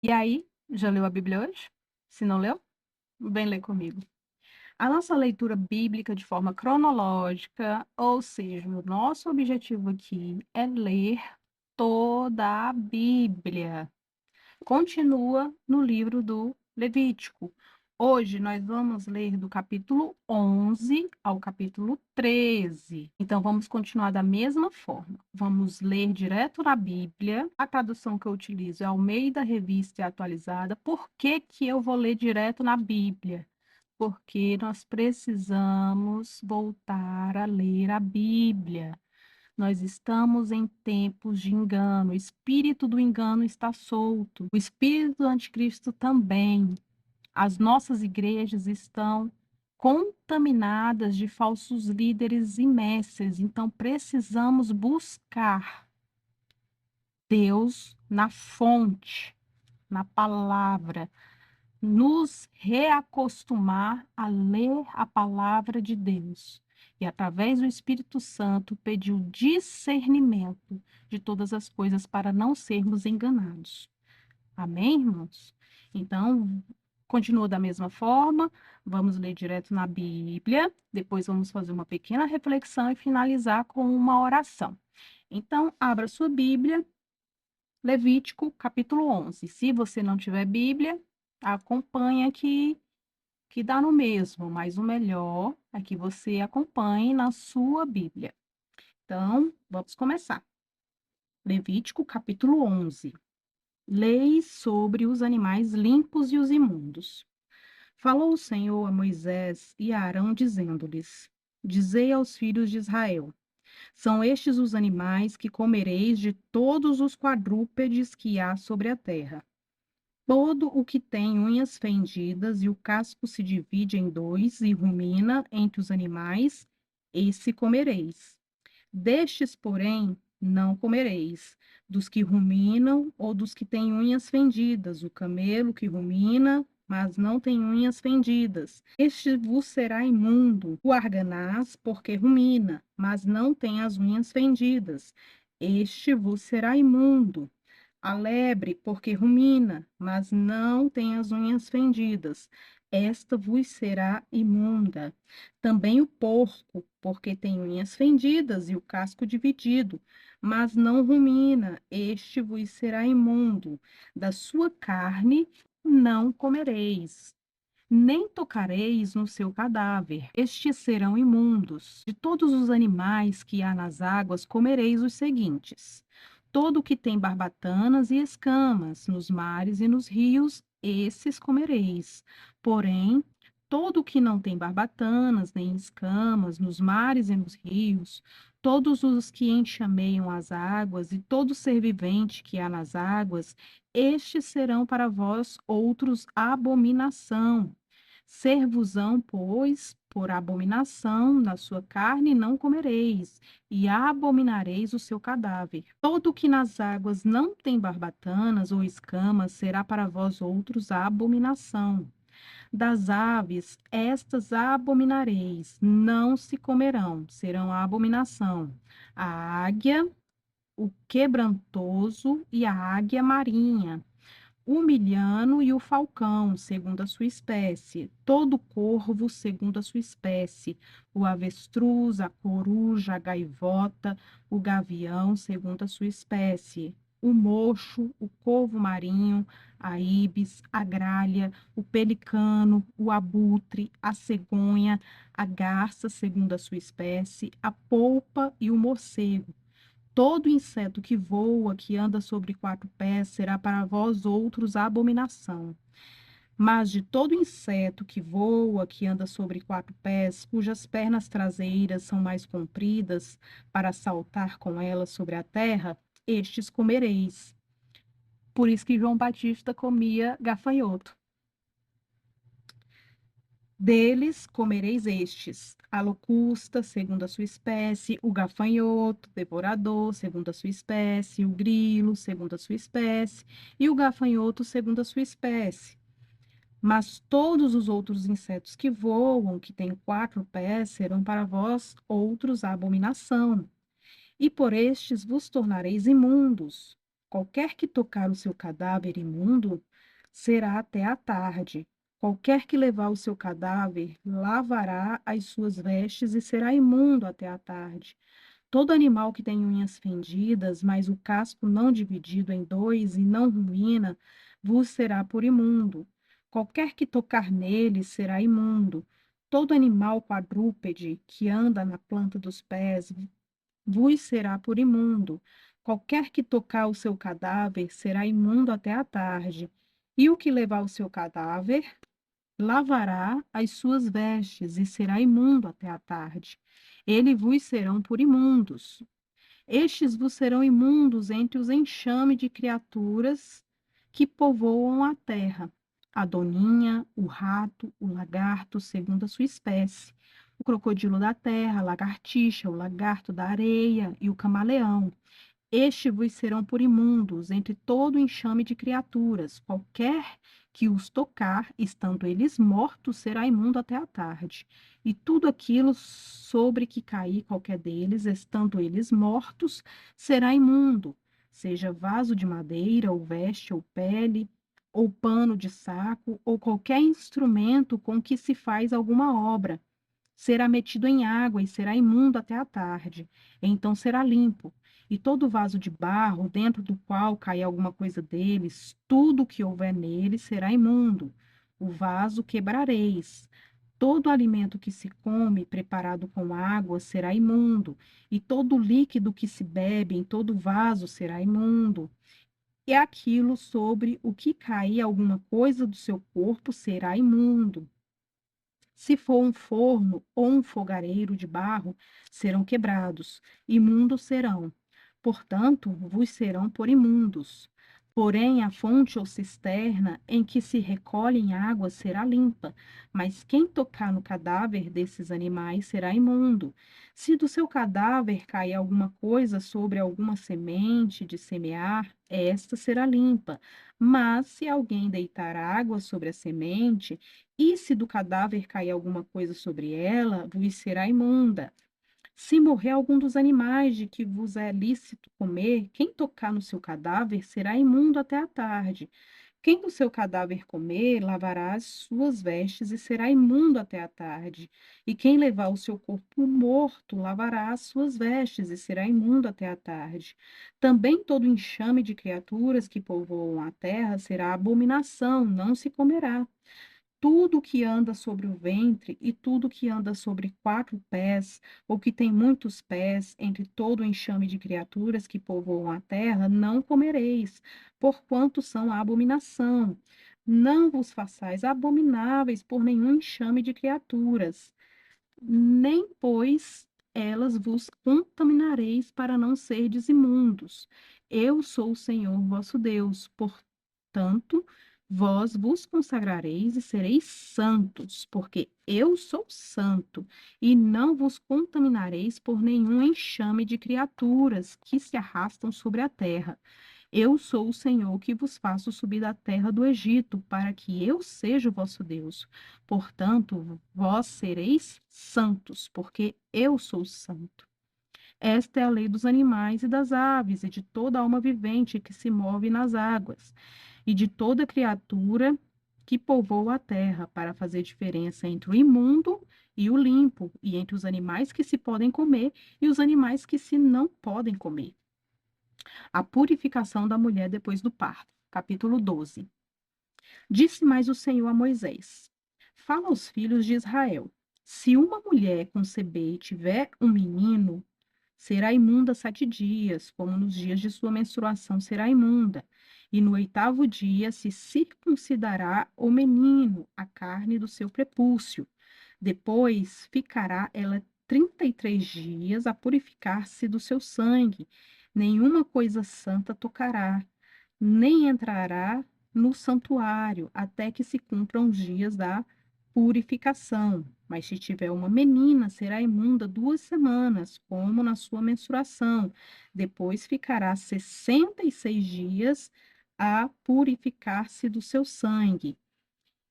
E aí, já leu a Bíblia hoje? Se não leu, vem ler comigo. A nossa leitura bíblica de forma cronológica, ou seja, o nosso objetivo aqui é ler toda a Bíblia. Continua no livro do Levítico. Hoje nós vamos ler do capítulo 11 ao capítulo 13. Então vamos continuar da mesma forma. Vamos ler direto na Bíblia. A tradução que eu utilizo é Almeida Revista e Atualizada. Por que que eu vou ler direto na Bíblia? Porque nós precisamos voltar a ler a Bíblia. Nós estamos em tempos de engano, o espírito do engano está solto, o espírito do anticristo também. As nossas igrejas estão contaminadas de falsos líderes e mestres, então precisamos buscar Deus na fonte, na palavra, nos reacostumar a ler a palavra de Deus e, através do Espírito Santo, pedir o discernimento de todas as coisas para não sermos enganados. Amém, irmãos? Então, continua da mesma forma, vamos ler direto na Bíblia, depois vamos fazer uma pequena reflexão e finalizar com uma oração. Então, abra sua Bíblia, Levítico, capítulo 11. Se você não tiver Bíblia, acompanhe aqui, que dá no mesmo, mas o melhor é que você acompanhe na sua Bíblia. Então, vamos começar. Levítico, capítulo 11. Leis sobre os animais limpos e os imundos. Falou o Senhor a Moisés e a Arão, dizendo-lhes: Dizei aos filhos de Israel: São estes os animais que comereis de todos os quadrúpedes que há sobre a terra. Todo o que tem unhas fendidas e o casco se divide em dois e rumina entre os animais, esse comereis. Destes, porém, não comereis, dos que ruminam ou dos que têm unhas fendidas, o camelo que rumina, mas não tem unhas fendidas. Este vos será imundo, o arganaz, porque rumina, mas não tem as unhas fendidas. Este vos será imundo. A lebre, porque rumina, mas não tem as unhas fendidas. Esta vos será imunda. Também o porco, porque tem unhas fendidas e o casco dividido, mas não rumina. Este vos será imundo. Da sua carne não comereis. Nem tocareis no seu cadáver, estes serão imundos. De todos os animais que há nas águas, comereis os seguintes: todo o que tem barbatanas e escamas, nos mares e nos rios, esses comereis. Porém, todo o que não tem barbatanas nem escamas, nos mares e nos rios, todos os que enxameiam as águas e todo ser vivente que há nas águas, estes serão para vós outros abominação. Ser-vos-ão, pois, por abominação da sua carne não comereis, e abominareis o seu cadáver. Todo o que nas águas não tem barbatanas ou escamas será para vós outros a abominação. Das aves, estas abominareis, não se comerão, serão a abominação. A águia, o quebrantoso e a águia marinha, o milhano e o falcão, segundo a sua espécie, todo corvo, segundo a sua espécie, o avestruz, a coruja, a gaivota, o gavião, segundo a sua espécie, o mocho, o corvo marinho, a ibis, a gralha, o pelicano, o abutre, a cegonha, a garça, segundo a sua espécie, a polpa e o morcego. Todo inseto que voa, que anda sobre quatro pés, será para vós outros abominação. Mas de todo inseto que voa, que anda sobre quatro pés, cujas pernas traseiras são mais compridas, para saltar com elas sobre a terra, estes comereis. Por isso que João Batista comia gafanhoto. Deles comereis estes: a locusta, segundo a sua espécie, o gafanhoto, devorador, segundo a sua espécie, o grilo, segundo a sua espécie, e o gafanhoto, segundo a sua espécie. Mas todos os outros insetos que voam, que têm quatro pés, serão para vós outros abominação. E por estes vos tornareis imundos. Qualquer que tocar o seu cadáver imundo será até à tarde. Qualquer que levar o seu cadáver lavará as suas vestes e será imundo até à tarde. Todo animal que tem unhas fendidas, mas o casco não dividido em dois e não rumina, vos será por imundo. Qualquer que tocar nele será imundo. Todo animal quadrúpede que anda na planta dos pés vos será por imundo. Qualquer que tocar o seu cadáver será imundo até a tarde. E o que levar o seu cadáver lavará as suas vestes e será imundo até a tarde. Ele vos serão por imundos. Estes vos serão imundos entre os enxame de criaturas que povoam a terra: a doninha, o rato, o lagarto, segundo a sua espécie, o crocodilo da terra, a lagartixa, o lagarto da areia e o camaleão. Estes vos serão por imundos entre todo o enxame de criaturas. Qualquer que os tocar, estando eles mortos, será imundo até a tarde. E tudo aquilo sobre que cair qualquer deles, estando eles mortos, será imundo, seja vaso de madeira, ou veste, ou pele, ou pano de saco, ou qualquer instrumento com que se faz alguma obra. Será metido em água e será imundo até a tarde. Então será limpo. E todo vaso de barro, dentro do qual cair alguma coisa deles, tudo o que houver nele será imundo. O vaso quebrareis. Todo alimento que se come, preparado com água, será imundo, e todo líquido que se bebe em todo vaso será imundo. E aquilo sobre o que cair alguma coisa do seu corpo será imundo. Se for um forno ou um fogareiro de barro, serão quebrados, imundos serão. Portanto, vos serão por imundos. Porém, a fonte ou cisterna em que se recolhem águas será limpa, mas quem tocar no cadáver desses animais será imundo. Se do seu cadáver cair alguma coisa sobre alguma semente de semear, esta será limpa. Mas se alguém deitar água sobre a semente, e se do cadáver cair alguma coisa sobre ela, vos será imunda. Se morrer algum dos animais de que vos é lícito comer, quem tocar no seu cadáver será imundo até a tarde. Quem do seu cadáver comer, lavará as suas vestes e será imundo até a tarde. E quem levar o seu corpo morto, lavará as suas vestes e será imundo até a tarde. Também todo enxame de criaturas que povoam a terra será abominação, não se comerá. Tudo que anda sobre o ventre e tudo que anda sobre quatro pés, ou que tem muitos pés, entre todo o enxame de criaturas que povoam a terra, não comereis, porquanto são abominação. Não vos façais abomináveis por nenhum enxame de criaturas, nem, pois, elas vos contaminareis para não serdes imundos. Eu sou o Senhor vosso Deus, portanto, vós vos consagrareis e sereis santos, porque eu sou santo, e não vos contaminareis por nenhum enxame de criaturas que se arrastam sobre a terra. Eu sou o Senhor que vos faço subir da terra do Egito, para que eu seja o vosso Deus. Portanto, vós sereis santos, porque eu sou santo. Esta é a lei dos animais e das aves, e de toda alma vivente que se move nas águas, e de toda criatura que povoa a terra, para fazer diferença entre o imundo e o limpo, e entre os animais que se podem comer e os animais que se não podem comer. A purificação da mulher depois do parto. Capítulo 12. Disse mais o Senhor a Moisés: Fala aos filhos de Israel: se uma mulher conceber e tiver um menino, será imunda 7 dias, como nos dias de sua menstruação será imunda. E no 8º dia se circuncidará o menino, a carne do seu prepúcio. Depois ficará ela 33 dias a purificar-se do seu sangue. Nenhuma coisa santa tocará, nem entrará no santuário, até que se cumpram os dias da purificação. Mas se tiver uma menina, será imunda 2 semanas, como na sua menstruação. Depois ficará 66 dias a purificar-se do seu sangue.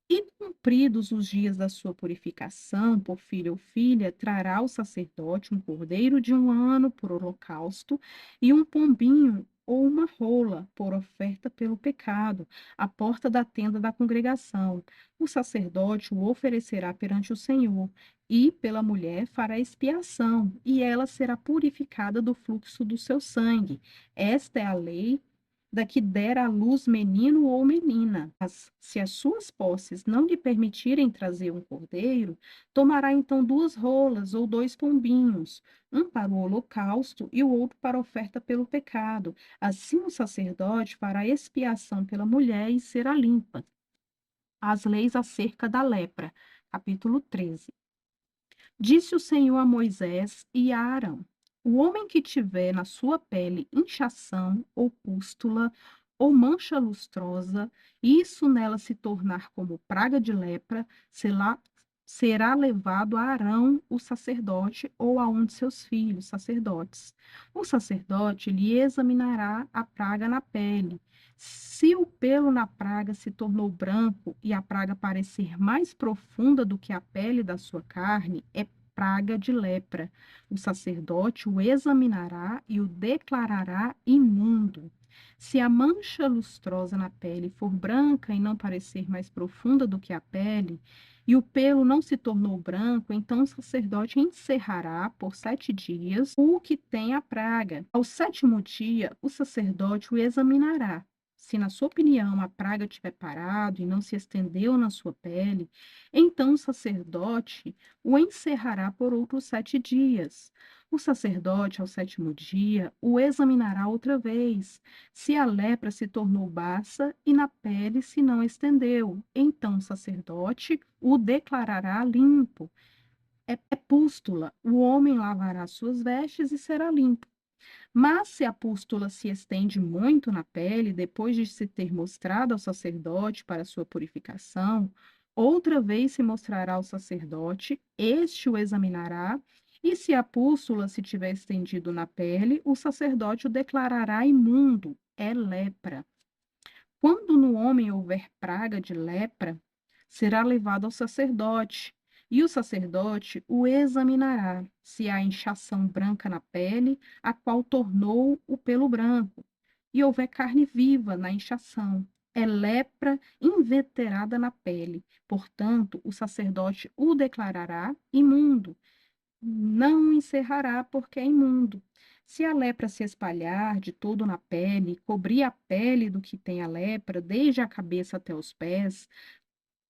E cumpridos os dias da sua purificação, por filho ou filha, trará o sacerdote um cordeiro de 1 ano por holocausto e um pombinho ou uma rola, por oferta pelo pecado, à porta da tenda da congregação. O sacerdote o oferecerá perante o Senhor, e pela mulher fará expiação, e ela será purificada do fluxo do seu sangue. Esta é a lei da que der à luz menino ou menina. Mas, se as suas posses não lhe permitirem trazer um cordeiro, tomará então 2 rolas ou 2 pombinhos, um para o holocausto e o outro para a oferta pelo pecado. Assim o sacerdote fará expiação pela mulher e será limpa. As leis acerca da lepra. Capítulo 13. Disse o Senhor a Moisés e a Arão: o homem que tiver na sua pele inchação, ou pústula, ou mancha lustrosa, e isso nela se tornar como praga de lepra, será levado a Arão, o sacerdote, ou a um de seus filhos, sacerdotes. O sacerdote lhe examinará a praga na pele. Se o pelo na praga se tornou branco e a praga parecer mais profunda do que a pele da sua carne, é praga de lepra. O sacerdote o examinará e o declarará imundo. Se a mancha lustrosa na pele for branca e não parecer mais profunda do que a pele, e o pelo não se tornou branco, então o sacerdote encerrará por 7 dias o que tem a praga. Ao 7º dia, o sacerdote o examinará. Se, na sua opinião, a praga tiver parado e não se estendeu na sua pele, então o sacerdote o encerrará por outros 7 dias. O sacerdote, ao 7º dia, o examinará outra vez. Se a lepra se tornou baça e na pele se não estendeu, então o sacerdote o declarará limpo. É pústula. O homem lavará suas vestes e será limpo. Mas se a pústula se estende muito na pele, depois de se ter mostrado ao sacerdote para sua purificação, outra vez se mostrará ao sacerdote, este o examinará, e se a pústula se tiver estendido na pele, o sacerdote o declarará imundo, é lepra. Quando no homem houver praga de lepra, será levado ao sacerdote, e o sacerdote o examinará, se há inchação branca na pele, a qual tornou o pelo branco, e houver carne viva na inchação. É lepra inveterada na pele. Portanto, o sacerdote o declarará imundo. Não o encerrará, porque é imundo. Se a lepra se espalhar de todo na pele, cobrir a pele do que tem a lepra, desde a cabeça até os pés,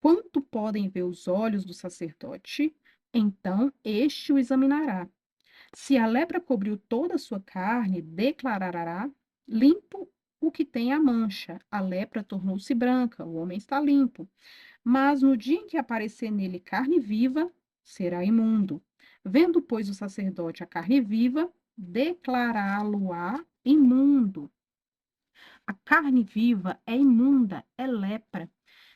quanto podem ver os olhos do sacerdote, então este o examinará. Se a lepra cobriu toda a sua carne, declarará limpo o que tem a mancha. A lepra tornou-se branca, o homem está limpo. Mas no dia em que aparecer nele carne viva, será imundo. Vendo, pois, o sacerdote a carne viva, declará-lo-á imundo. A carne viva é imunda, é lepra.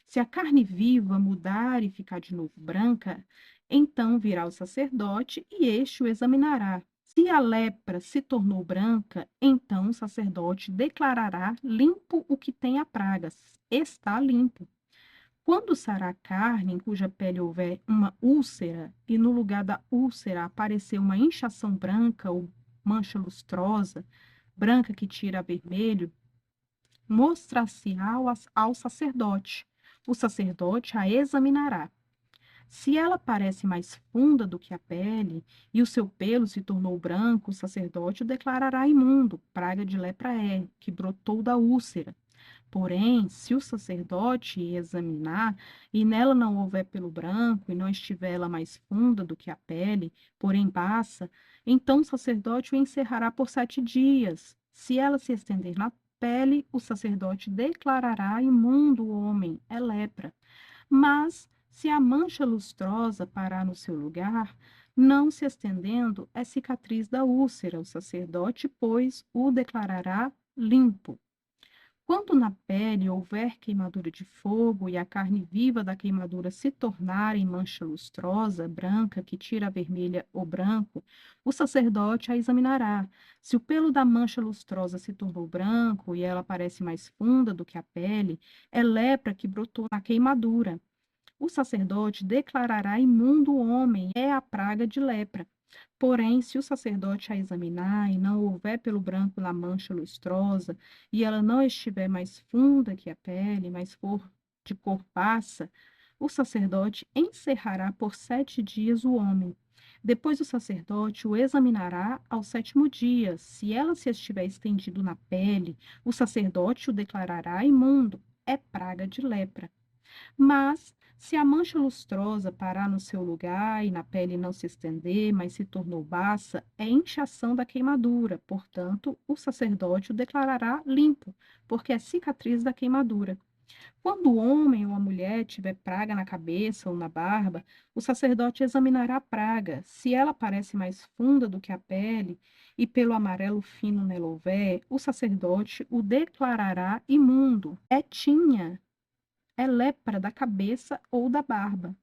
Se a carne viva mudar e ficar de novo branca, então virá o sacerdote e este o examinará. Se a lepra se tornou branca, então o sacerdote declarará limpo o que tem a pragas. Está limpo. Quando sarar a carne em cuja pele houver uma úlcera, e no lugar da úlcera aparecer uma inchação branca ou mancha lustrosa, branca que tira a vermelho, mostrar-se-á ao sacerdote. O sacerdote a examinará. Se ela parece mais funda do que a pele, e o seu pelo se tornou branco, o sacerdote o declarará imundo, praga de lepra é, que brotou da úlcera. Porém, se o sacerdote examinar e nela não houver pelo branco e não estiver ela mais funda do que a pele, porém baça, então o sacerdote o encerrará por 7 dias. Se ela se estender na pele, o sacerdote declarará imundo o homem, é lepra. Mas, se a mancha lustrosa parar no seu lugar, não se estendendo, é cicatriz da úlcera. O sacerdote, pois, o declarará limpo. Quando na pele houver queimadura de fogo e a carne viva da queimadura se tornar em mancha lustrosa, branca, que tira a vermelha ou branco, o sacerdote a examinará. Se o pelo da mancha lustrosa se tornou branco e ela parece mais funda do que a pele, é lepra que brotou na queimadura. O sacerdote declarará imundo o homem, é a praga de lepra. Porém, se o sacerdote a examinar e não houver pelo branco na mancha lustrosa, e ela não estiver mais funda que a pele, mas for de cor passa, o sacerdote encerrará por 7 dias o homem. Depois o sacerdote o examinará ao 7º dia. Se ela se estiver estendido na pele, o sacerdote o declarará imundo. É praga de lepra. Mas, se a mancha lustrosa parar no seu lugar e na pele não se estender, mas se tornou baça, é inchação da queimadura. Portanto, o sacerdote o declarará limpo, porque é cicatriz da queimadura. Quando o homem ou a mulher tiver praga na cabeça ou na barba, o sacerdote examinará a praga. Se ela parece mais funda do que a pele, e pelo amarelo fino nela houver, o sacerdote o declarará imundo. É tinha, é lepra da cabeça ou da barba.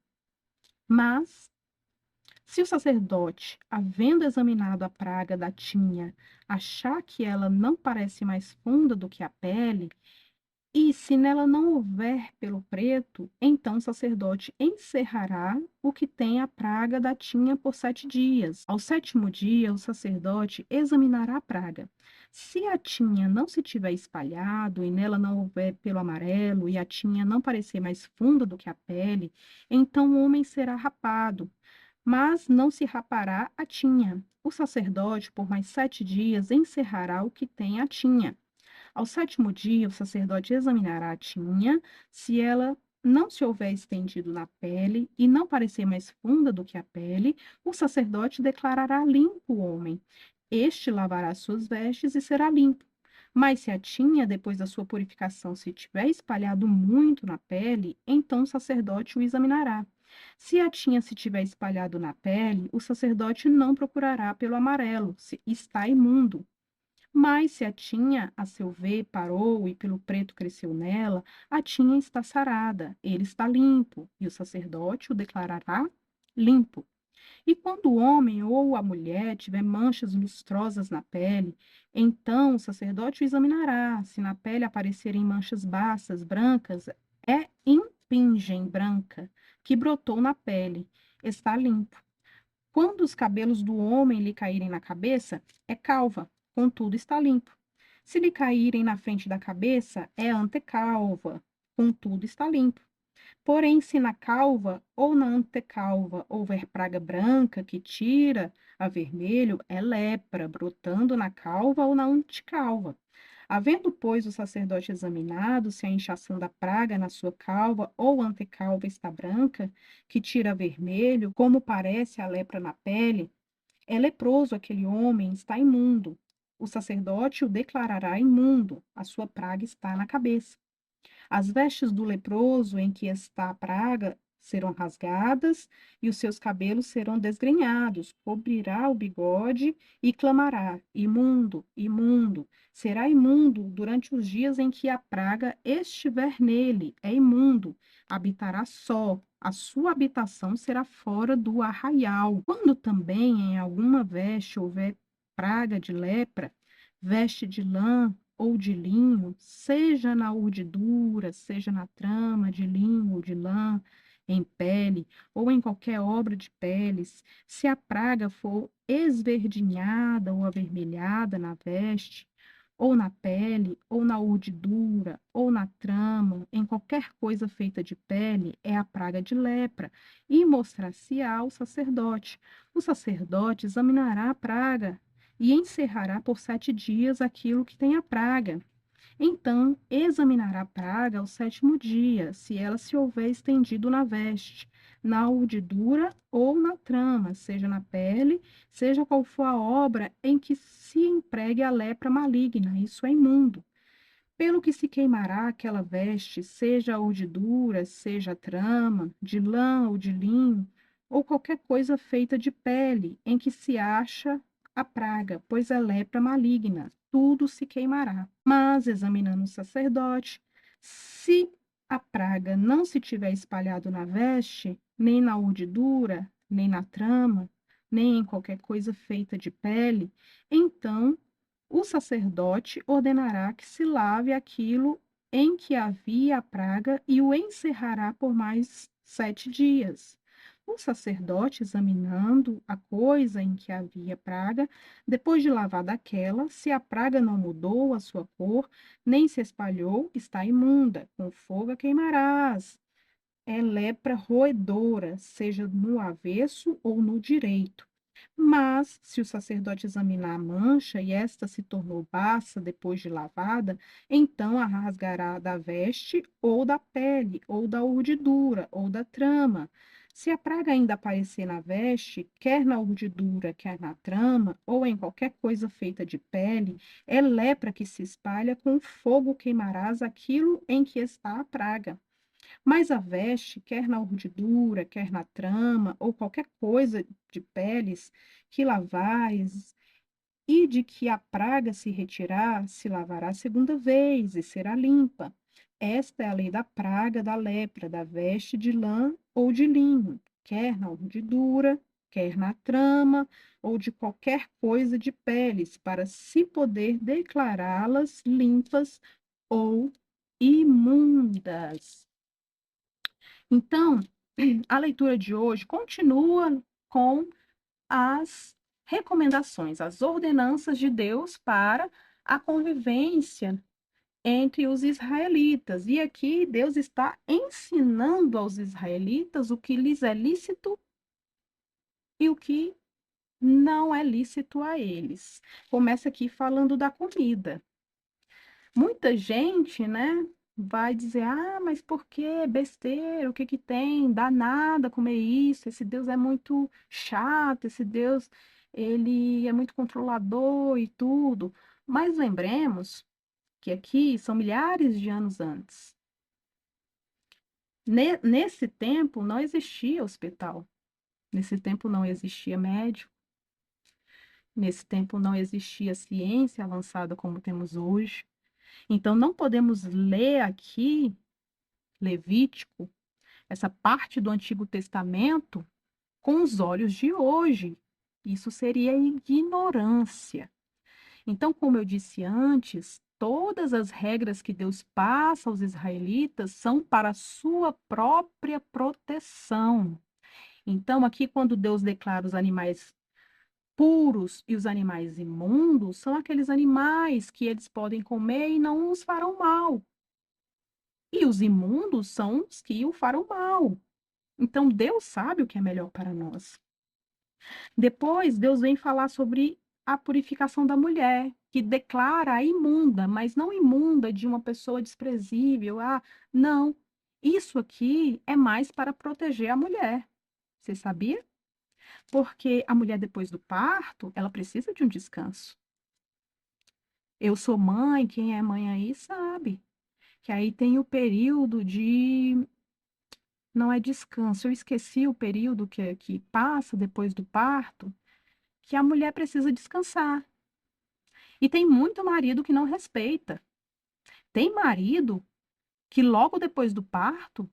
Mas, se o sacerdote, havendo examinado a praga da tinha, achar que ela não parece mais funda do que a pele, e se nela não houver pelo preto, então o sacerdote encerrará o que tem a praga da tinha por 7 dias. Ao 7º dia, o sacerdote examinará a praga. Se a tinha não se tiver espalhado e nela não houver pelo amarelo e a tinha não parecer mais funda do que a pele, então o homem será rapado, mas não se rapará a tinha. O sacerdote, por mais 7 dias, encerrará o que tem a tinha. Ao 7º dia, o sacerdote examinará a tinha, se ela não se houver estendido na pele e não parecer mais funda do que a pele, o sacerdote declarará limpo o homem. Este lavará suas vestes e será limpo. Mas se a tinha, depois da sua purificação, se tiver espalhado muito na pele, então o sacerdote o examinará. Se a tinha se tiver espalhado na pele, o sacerdote não procurará pelo amarelo, se está imundo. Mas se a tinha, a seu ver, parou e pelo preto cresceu nela, a tinha está sarada, ele está limpo, e o sacerdote o declarará limpo. E quando o homem ou a mulher tiver manchas lustrosas na pele, então o sacerdote o examinará. Se na pele aparecerem manchas baças, brancas, é impingem branca, que brotou na pele, está limpo. Quando os cabelos do homem lhe caírem na cabeça, é calva, contudo está limpo. Se lhe caírem na frente da cabeça, é antecalva, contudo está limpo. Porém, se na calva ou na antecalva houver praga branca que tira a vermelho, é lepra, brotando na calva ou na antecalva. Havendo, pois, o sacerdote examinado se a inchação da praga na sua calva ou antecalva está branca, que tira vermelho, como parece a lepra na pele, é leproso aquele homem, está imundo. O sacerdote o declarará imundo, a sua praga está na cabeça. As vestes do leproso em que está a praga serão rasgadas e os seus cabelos serão desgrenhados. Cobrirá o bigode e clamará: imundo, imundo. Será imundo durante os dias em que a praga estiver nele. É imundo. Habitará só. A sua habitação será fora do arraial. Quando também em alguma veste houver praga de lepra, veste de lã ou de linho, seja na urdidura, seja na trama de linho ou de lã, em pele, ou em qualquer obra de peles, se a praga for esverdinhada ou avermelhada na veste, ou na pele, ou na urdidura, ou na trama, em qualquer coisa feita de pele, é a praga de lepra, e mostrar-se-á ao sacerdote. O sacerdote examinará a praga e encerrará por 7 dias aquilo que tem a praga. Então, examinará a praga ao 7º dia, se ela se houver estendido na veste, na urdidura ou na trama, seja na pele, seja qual for a obra em que se empregue a lepra maligna, isso é imundo. Pelo que se queimará aquela veste, seja a urdidura, seja a trama, de lã ou de linho, ou qualquer coisa feita de pele, em que se acha a praga, pois é lepra maligna, tudo se queimará. Mas, examinando o sacerdote, se a praga não se tiver espalhado na veste, nem na urdidura, nem na trama, nem em qualquer coisa feita de pele, então o sacerdote ordenará que se lave aquilo em que havia a praga e o encerrará por mais 7 dias. O sacerdote, examinando a coisa em que havia praga, depois de lavada aquela, se a praga não mudou a sua cor, nem se espalhou, está imunda, com fogo a queimarás. É lepra roedora, seja no avesso ou no direito. Mas, se o sacerdote examinar a mancha e esta se tornou baça depois de lavada, então a rasgará da veste, ou da pele, ou da urdidura, ou da trama. Se a praga ainda aparecer na veste, quer na urdidura, quer na trama, ou em qualquer coisa feita de pele, é lepra que se espalha, com fogo queimarás aquilo em que está a praga. Mas a veste, quer na urdidura, quer na trama, ou qualquer coisa de peles, que lavares, e de que a praga se retirar, se lavará segunda vez, e será limpa. Esta é a lei da praga, da lepra, da veste de lã ou de linho, quer na urdidura, quer na trama, ou de qualquer coisa de peles, para se poder declará-las limpas ou imundas. Então, a leitura de hoje continua com as recomendações, as ordenanças de Deus para a convivência entre os israelitas. E aqui Deus está ensinando aos israelitas o que lhes é lícito e o que não é lícito a eles. Começa aqui falando da comida. Muita gente, né, vai dizer: "Ah, mas por que besteira? O que que tem? Dá nada comer isso. Esse Deus é muito chato, esse Deus, ele é muito controlador e tudo". Mas lembremos que aqui são milhares de anos antes. Nesse tempo não existia hospital, nesse tempo não existia médico, nesse tempo não existia ciência avançada como temos hoje. Então não podemos ler aqui Levítico, essa parte do Antigo Testamento, com os olhos de hoje. Isso seria ignorância. Então, como eu disse antes, todas as regras que Deus passa aos israelitas são para a sua própria proteção. Então, aqui, quando Deus declara os animais puros e os animais imundos, são aqueles animais que eles podem comer e não os farão mal. E os imundos são os que o farão mal. Então, Deus sabe o que é melhor para nós. Depois, Deus vem falar sobre a purificação da mulher, que declara a imunda, mas não imunda de uma pessoa desprezível. Ah, não. Isso aqui é mais para proteger a mulher. Você sabia? Porque a mulher, depois do parto, ela precisa de um descanso. Eu sou mãe, quem é mãe aí sabe. Que aí tem o período de. Não é descanso, eu esqueci o período que passa depois do parto, que a mulher precisa descansar. E tem muito marido que não respeita. Tem marido que logo depois do parto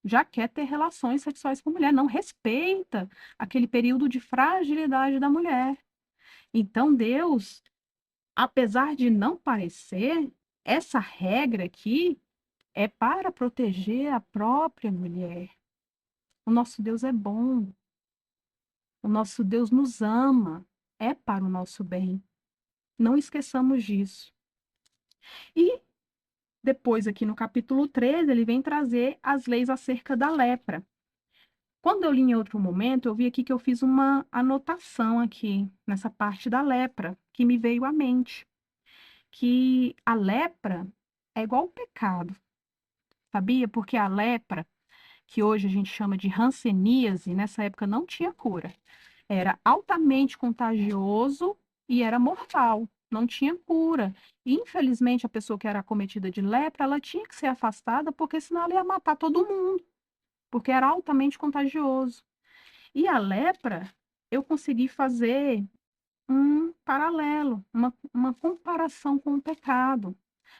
já quer ter relações sexuais com a mulher, não respeita aquele período de fragilidade da mulher. Então, Deus, apesar de não parecer, essa regra aqui é para proteger a própria mulher. O nosso Deus é bom. O nosso Deus nos ama, é para o nosso bem. Não esqueçamos disso. E depois, aqui no capítulo 13, ele vem trazer as leis acerca da lepra. Quando eu li em outro momento, eu vi aqui que eu fiz uma anotação aqui, nessa parte da lepra, que me veio à mente. Que a lepra é igual o pecado, sabia? Porque a lepra, que hoje a gente chama de hanseníase, nessa época não tinha cura. Era altamente contagioso e era mortal, não tinha cura. E, infelizmente, a pessoa que era acometida de lepra, ela tinha que ser afastada, porque senão ela ia matar todo mundo, porque era altamente contagioso. E a lepra, eu consegui fazer um paralelo, uma comparação com o pecado,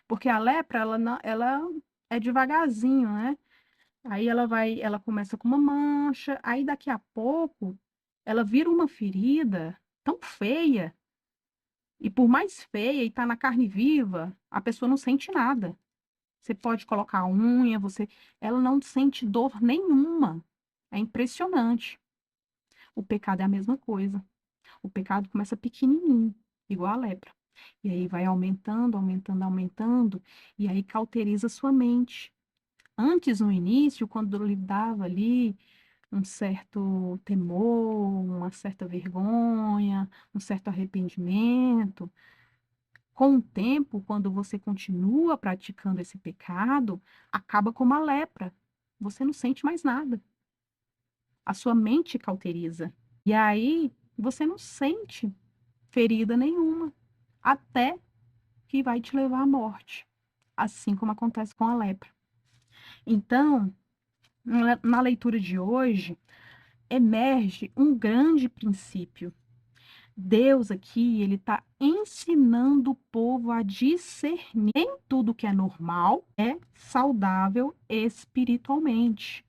porque a lepra, ela é devagarzinho, né? Aí ela começa com uma mancha, aí daqui a pouco ela vira uma ferida tão feia, e por mais feia e tá na carne viva, a pessoa não sente nada. Você pode colocar a unha, ela não sente dor nenhuma. É impressionante. O pecado é a mesma coisa. O pecado começa pequenininho, igual a lepra. E aí vai aumentando, aumentando, aumentando, e aí cauteriza sua mente. Antes, no início, quando lhe dava ali um certo temor, uma certa vergonha, um certo arrependimento, com o tempo, quando você continua praticando esse pecado, acaba como a lepra. Você não sente mais nada. A sua mente cauteriza. E aí você não sente ferida nenhuma, até que vai te levar à morte, assim como acontece com a lepra. Então, na leitura de hoje, emerge um grande princípio. Deus aqui, ele está ensinando o povo a discernir. Nem tudo que é normal é saudável espiritualmente.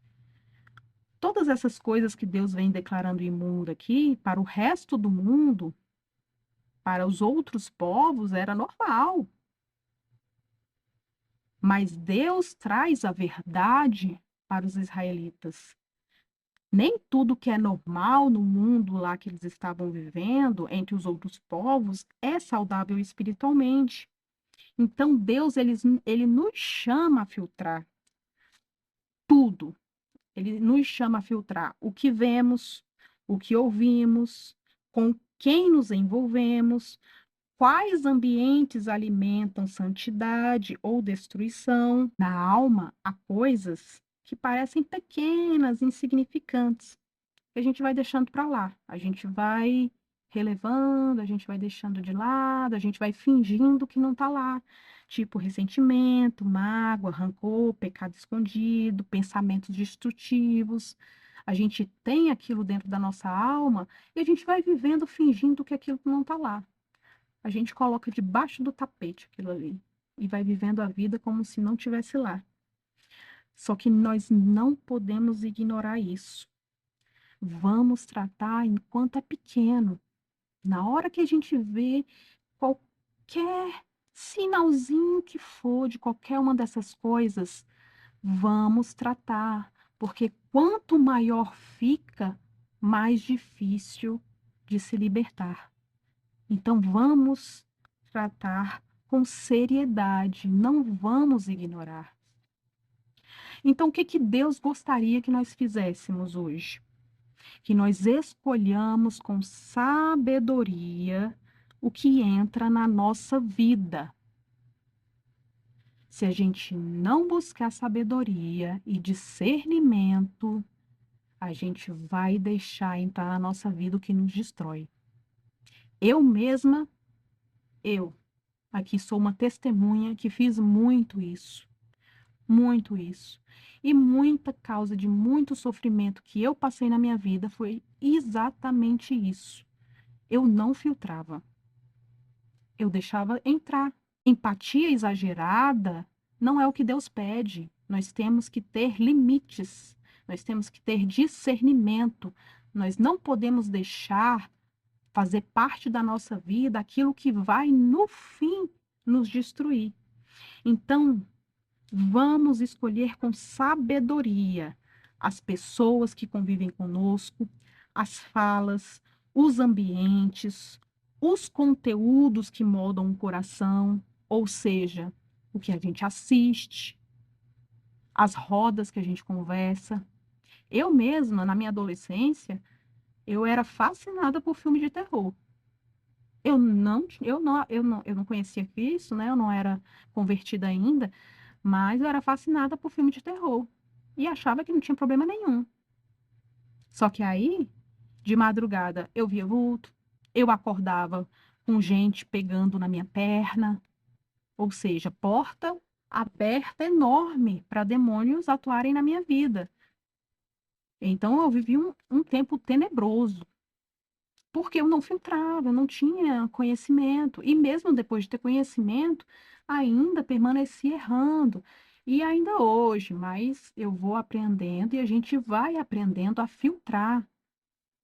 Todas essas coisas que Deus vem declarando imundo aqui, para o resto do mundo, para os outros povos, era normal. Mas Deus traz a verdade para os israelitas. Nem tudo que é normal no mundo lá que eles estavam vivendo, entre os outros povos, é saudável espiritualmente. Então, Deus, ele nos chama a filtrar tudo. Ele nos chama a filtrar o que vemos, o que ouvimos, com quem nos envolvemos, quais ambientes alimentam santidade ou destruição. Na alma, há coisas que parecem pequenas, insignificantes, que a gente vai deixando para lá. A gente vai relevando, a gente vai deixando de lado, a gente vai fingindo que não está lá. Tipo ressentimento, mágoa, rancor, pecado escondido, pensamentos destrutivos. A gente tem aquilo dentro da nossa alma e a gente vai vivendo fingindo que aquilo não está lá. A gente coloca debaixo do tapete aquilo ali e vai vivendo a vida como se não tivesse lá. Só que nós não podemos ignorar isso. Vamos tratar enquanto é pequeno. Na hora que a gente vê qualquer sinalzinho que for de qualquer uma dessas coisas, vamos tratar, porque quanto maior fica, mais difícil de se libertar. Então vamos tratar com seriedade, não vamos ignorar. Então o que que Deus gostaria que nós fizéssemos hoje? Que nós escolhamos com sabedoria o que entra na nossa vida. Se a gente não buscar sabedoria e discernimento, a gente vai deixar entrar na nossa vida o que nos destrói. Eu mesma, eu, aqui sou uma testemunha que fiz muito isso, muito isso. E muita causa de muito sofrimento que eu passei na minha vida foi exatamente isso. Eu não filtrava. Eu deixava entrar. Empatia exagerada não é o que Deus pede. Nós temos que ter limites. Nós temos que ter discernimento. Nós não podemos deixar fazer parte da nossa vida aquilo que vai, no fim, nos destruir. Então, vamos escolher com sabedoria as pessoas que convivem conosco, as falas, os ambientes, os conteúdos que moldam o coração, ou seja, o que a gente assiste, as rodas que a gente conversa. Eu mesma, na minha adolescência, eu era fascinada por filme de terror. Eu não conhecia Cristo, né? Eu não era convertida ainda, mas eu era fascinada por filme de terror e achava que não tinha problema nenhum. Só que aí, de madrugada, eu via vulto, eu acordava com gente pegando na minha perna, ou seja, porta aberta enorme para demônios atuarem na minha vida. Então eu vivi um tempo tenebroso, porque eu não filtrava, eu não tinha conhecimento. E mesmo depois de ter conhecimento, ainda permanecia errando. E ainda hoje, mas eu vou aprendendo e a gente vai aprendendo a filtrar.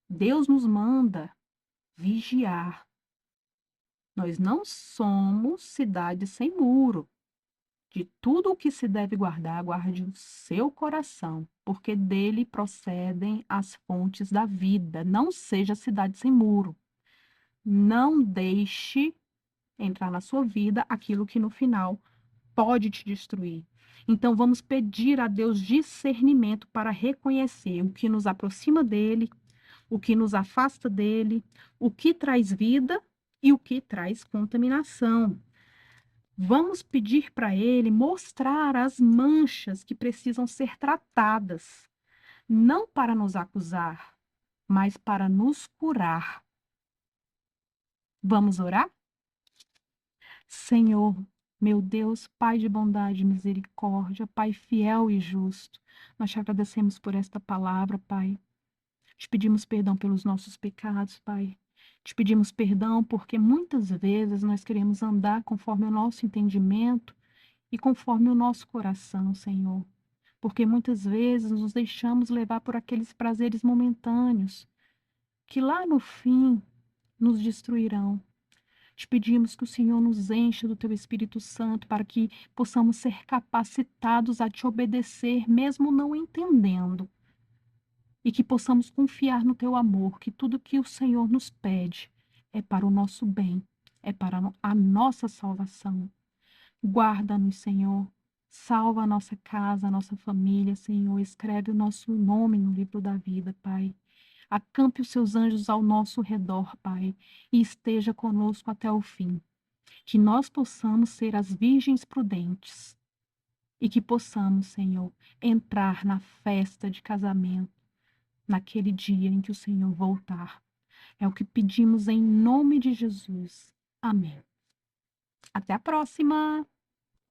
Deus nos manda vigiar. Nós não somos cidade sem muro. De tudo o que se deve guardar, guarde o seu coração, porque dele procedem as fontes da vida. Não seja cidade sem muro. Não deixe entrar na sua vida aquilo que no final pode te destruir. Então vamos pedir a Deus discernimento para reconhecer o que nos aproxima dele, o que nos afasta dele, o que traz vida e o que traz contaminação. Vamos pedir para ele mostrar as manchas que precisam ser tratadas, não para nos acusar, mas para nos curar. Vamos orar? Senhor, meu Deus, Pai de bondade e misericórdia, Pai fiel e justo, nós te agradecemos por esta palavra, Pai. Te pedimos perdão pelos nossos pecados, Pai. Te pedimos perdão porque muitas vezes nós queremos andar conforme o nosso entendimento e conforme o nosso coração, Senhor. Porque muitas vezes nos deixamos levar por aqueles prazeres momentâneos que lá no fim nos destruirão. Te pedimos que o Senhor nos encha do teu Espírito Santo para que possamos ser capacitados a te obedecer, mesmo não entendendo. E que possamos confiar no teu amor, que tudo que o Senhor nos pede é para o nosso bem, é para a nossa salvação. Guarda-nos, Senhor. Salva a nossa casa, a nossa família, Senhor. Escreve o nosso nome no livro da vida, Pai. Acampe os seus anjos ao nosso redor, Pai, e esteja conosco até o fim. Que nós possamos ser as virgens prudentes e que possamos, Senhor, entrar na festa de casamento naquele dia em que o Senhor voltar. É o que pedimos em nome de Jesus. Amém. Até a próxima!